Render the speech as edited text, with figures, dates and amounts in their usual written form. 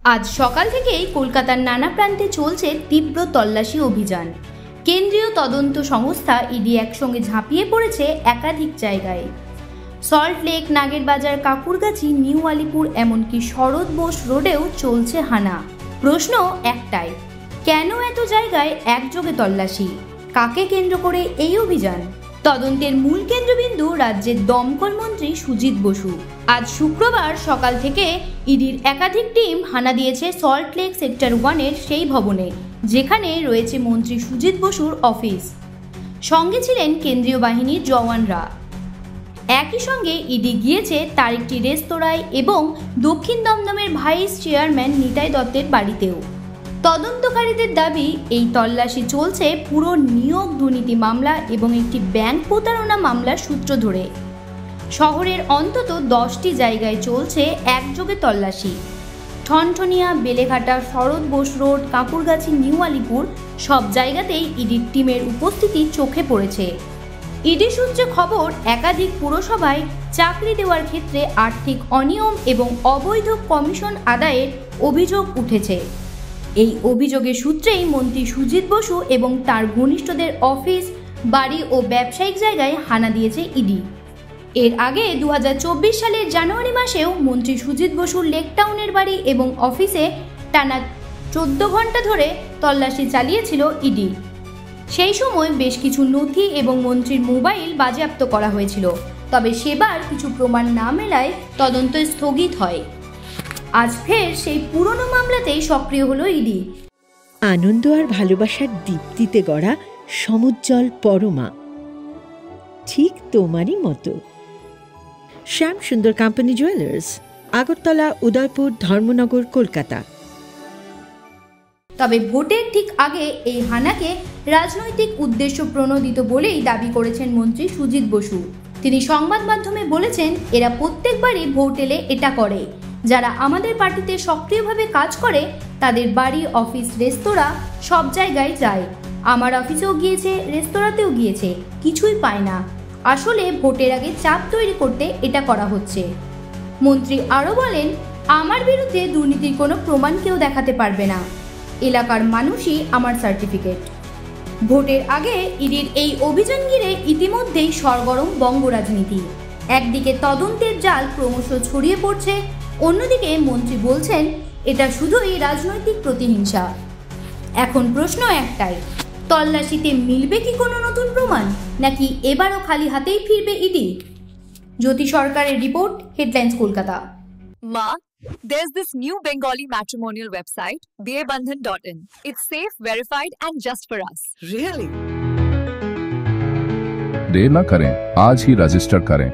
আজ সকাল থেকেই কলকাতার নানা প্রান্তে চলছে তীব্র তল্লাশি অভিযান। কেন্দ্রীয় তদন্ত সংস্থা ইডি একসঙ্গে ঝাঁপিয়ে পড়েছে একাধিক জায়গায়। সল্টলেক, নাগেরবাজার, কাকুরগাছি, নিউ আলিপুর, এমনকি শরৎ বোস রোডেও চলছে হানা। প্রশ্ন একটাই, কেন এত জায়গায় একযোগে তল্লাশি? কাকে কেন্দ্র করে এই অভিযান? তদন্তের মূল কেন্দ্রবিন্দু রাজ্যের দমকল মন্ত্রী সুজিত বসু। আজ শুক্রবার সকাল থেকে ইডির একাধিক টিম হানা দিয়েছে সল্টলেক সেক্টর 1-এর সেই ভবনে, যেখানে রয়েছে মন্ত্রী সুজিত বসুর অফিস। সঙ্গে ছিলেন কেন্দ্রীয় বাহিনীর জওয়ানরা। একই সঙ্গে ইডি গিয়েছে তার একটি রেস্তোরাঁয় এবং দক্ষিণ দমদমের ভাইস চেয়ারম্যান নিতাই দত্তের বাড়িতেও। তদন্তকারীদের দাবি, এই তল্লাশি চলছে পুরো নিয়োগ দুর্নীতি মামলা এবং একটি ব্যাংক প্রতারণা মামলার সূত্র ধরে। শহরের অন্তত 10টি জায়গায় চলছে একযোগে তল্লাশি। ঠনঠনিয়া, বেলেঘাটা, শরৎ বোস রোড, কাকুরগাছি, নিউ আলিপুর সব জায়গাতেই ইডির টিমের উপস্থিতি চোখে পড়েছে। ইডি সূত্রে খবর, একাধিক পুরসভায় চাকরি দেওয়ার ক্ষেত্রে আর্থিক অনিয়ম এবং অবৈধ কমিশন আদায়ের অভিযোগ উঠেছে। এই অভিযোগের সূত্রেই মন্ত্রী সুজিত বসু এবং তার ঘনিষ্ঠদের অফিস, বাড়ি ও ব্যবসায়িক জায়গায় হানা দিয়েছে ইডি। এর আগে 2024 সালের জানুয়ারি মাসেও মন্ত্রী সুজিত বসুর লেকটাউনের বাড়ি এবং অফিসে টানা 14 ঘন্টা ধরে তল্লাশি চালিয়েছিল ইডি। সেই সময় বেশ কিছু নথি এবং মন্ত্রীর মোবাইল বাজেয়াপ্ত করা হয়েছিল, তবে সেবার কিছু প্রমাণ না মেলায় তদন্ত স্থগিত হয়। আজ ফের সেই পুরনো মামলাতেই সক্রিয় হলো ইডি। আনন্দ আর ভালোবাসার দীপ্তিতে গড়া সমুজ্জ্বল পরমা, ঠিক তোমারই মতো। শ্যাম সুন্দর কোম্পানি জুয়েলার্স, আগরতলা, উদয়পুর, ধর্মনগর, কলকাতা। তবে ভোটের ঠিক আগে এই হানাকে রাজনৈতিক উদ্দেশ্য প্রণোদিত বলেই দাবি করেছেন মন্ত্রী সুজিত বসু। তিনি সংবাদ মাধ্যমে বলেছেন, এরা প্রত্যেকবারই ভোট এলে এটা করে। যারা আমাদের পার্টিতে সক্রিয়ভাবে কাজ করে তাদের বাড়ি, অফিস, রেস্তোরাঁ সব জায়গায় যায়। আমার অফিসেও গিয়েছে, রেস্তোরাঁতেও গিয়েছে, কিছুই পায় না। আসলে ভোটের আগে চাপ তৈরি করতে এটা করা হচ্ছে। মন্ত্রী আরও বলেন, আমার বিরুদ্ধে দুর্নীতির কোনো প্রমাণ কেউ দেখাতে পারবে না। এলাকার মানুষই আমার সার্টিফিকেট। ভোটের আগে ইডির এই অভিযান ঘিরে ইতিমধ্যেই সরগরম বঙ্গ রাজনীতি। একদিকে তদন্তের জাল ক্রমশ ছড়িয়ে পড়ছে, অন্যদিকে মন্ত্রী বলছেন এটা শুধুই রাজনৈতিক প্রতিহিংসা। এখন প্রশ্ন একটাই, তল্লাশিতে মিলবে কি কোনো নতুন প্রমাণ, নাকি এবারও খালি হাতেই ফিরবে ইডি? জ্যোতি সরকারের report, headlines Kolkata. Ma, there's this new Bengali matrimonial website, bebandhan.in. It's safe, verified and just for us. Really? देर न करें, आज ही रजिस्टर करें।